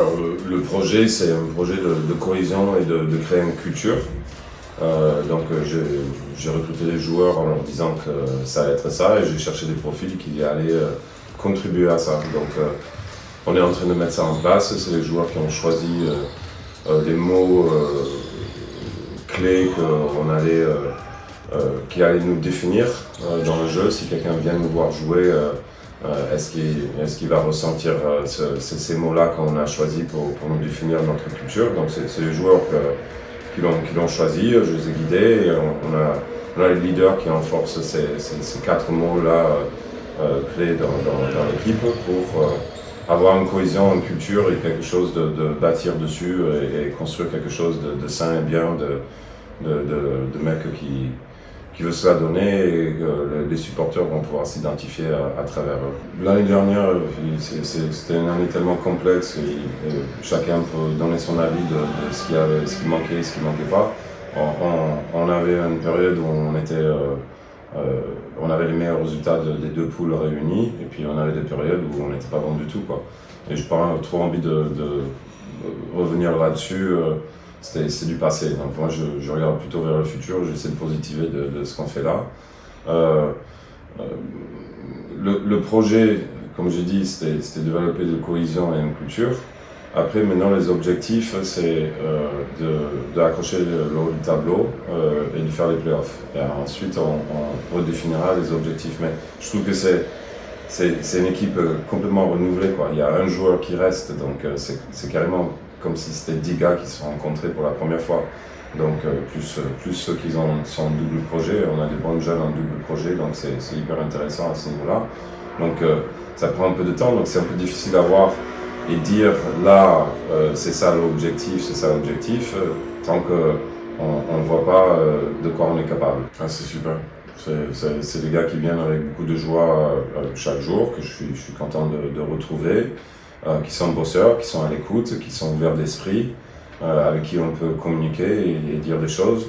Alors le projet, c'est un projet de cohésion et de créer une culture. J'ai recruté les joueurs en leur disant que ça allait être ça et j'ai cherché des profils qui allaient contribuer à ça. On est en train de mettre ça en place. C'est les joueurs qui ont choisi les mots clés qui allaient nous définir dans le jeu. Si quelqu'un vient nous voir jouer, est-ce qu'il va ressentir ces mots-là qu'on a choisis pour nous définir notre culture. Donc c'est les joueurs qui l'ont choisi, je les ai guidés et on a les leaders qui enforcent ces 4 mots-là clés dans l'équipe pour avoir une cohésion, une culture et quelque chose de bâtir dessus et construire quelque chose de sain et bien, de mecs qui veut se la donner et que les supporters vont pouvoir s'identifier à travers eux. L'année dernière, c'était une année tellement complexe et chacun peut donner son avis de ce qui manquait et ce qui manquait pas. On avait une période où on avait les meilleurs résultats des 2 poules réunies et puis on avait des périodes où on n'était pas bon du tout, quoi. Et je n'ai pas trop envie de revenir là-dessus. C'est du passé, donc moi je regarde plutôt vers le futur, j'essaie de positiver de ce qu'on fait là. Le projet, comme j'ai dit, c'était développer de la cohésion et une culture. Après, maintenant, les objectifs, c'est d'accrocher le haut du tableau et de faire les playoffs. Et ensuite, on redéfinira les objectifs. Mais je trouve que c'est une équipe complètement renouvelée, quoi. Il y a un joueur qui reste, donc c'est carrément comme si c'était 10 gars qui se sont rencontrés pour la première fois. Donc plus ceux qui sont en double projet, on a des bons jeunes en double projet, donc c'est hyper intéressant à ce niveau-là. Donc ça prend un peu de temps, donc c'est un peu difficile à voir et dire là c'est ça l'objectif, tant qu'on ne voit pas de quoi on est capable. Ah, c'est super. C'est des gars qui viennent avec beaucoup de joie chaque jour, que je suis content de retrouver. Qui sont bosseurs, qui sont à l'écoute, qui sont ouverts d'esprit, avec qui on peut communiquer et dire des choses.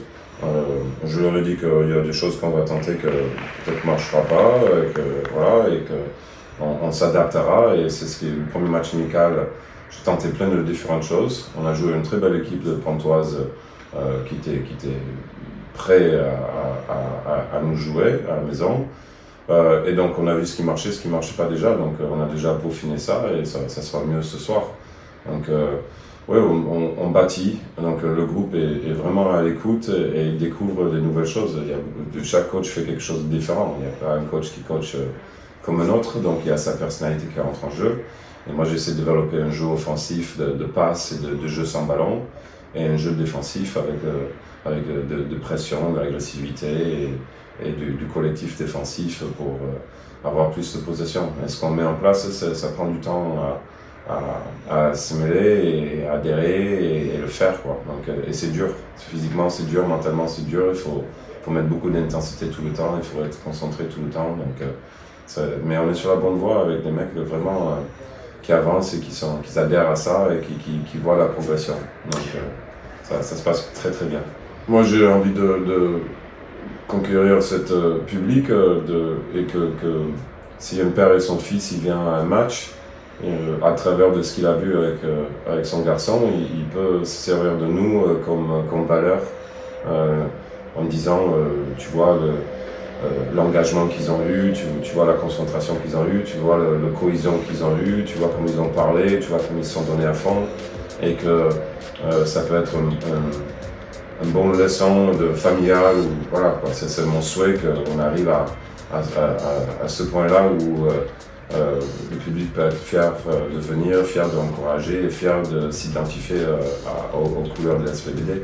Je leur ai dit qu'il y a des choses qu'on va tenter que peut-être ne marchera pas, et qu'on s'adaptera. Et c'est ce qui est le premier match amical. J'ai tenté plein de différentes choses. On a joué une très belle équipe de Pontoise qui était prêt à nous jouer à la maison. Et donc on a vu ce qui marchait pas déjà, donc on a déjà peaufiné ça et ça sera mieux ce soir. Donc on bâtit, donc le groupe est vraiment à l'écoute et il découvre des nouvelles choses. Chaque coach fait quelque chose de différent, il n'y a pas un coach qui coach comme un autre, donc il y a sa personnalité qui rentre en jeu. Et moi j'essaie de développer un jeu offensif de passes et de jeu sans ballon et un jeu défensif avec de pression, de l'agressivité et du collectif défensif pour avoir plus de possession. Et ce qu'on met en place, ça prend du temps à assimiler et adhérer et le faire, quoi. Donc, et c'est dur, physiquement c'est dur, mentalement c'est dur, il faut mettre beaucoup d'intensité tout le temps, il faut être concentré tout le temps. Donc, mais on est sur la bonne voie avec des mecs vraiment qui avancent et qui adhèrent à ça et qui voient la progression. Donc ça se passe très très bien. Moi j'ai envie de conquérir cette public et que si un père et son fils il vient à un match, à travers de ce qu'il a vu avec son garçon, il peut se servir de nous comme valeur en disant tu vois l'engagement qu'ils ont eu, tu vois la concentration qu'ils ont eu, tu vois la cohésion qu'ils ont eu, tu vois comment ils ont parlé, tu vois comment ils se sont donnés à fond et que ça peut être une bonne leçon de familiale. Voilà, quoi. C'est mon souhait qu'on arrive à ce point-là où le public peut être fier de venir, fier d'encourager et fier de s'identifier aux couleurs de la SVBD.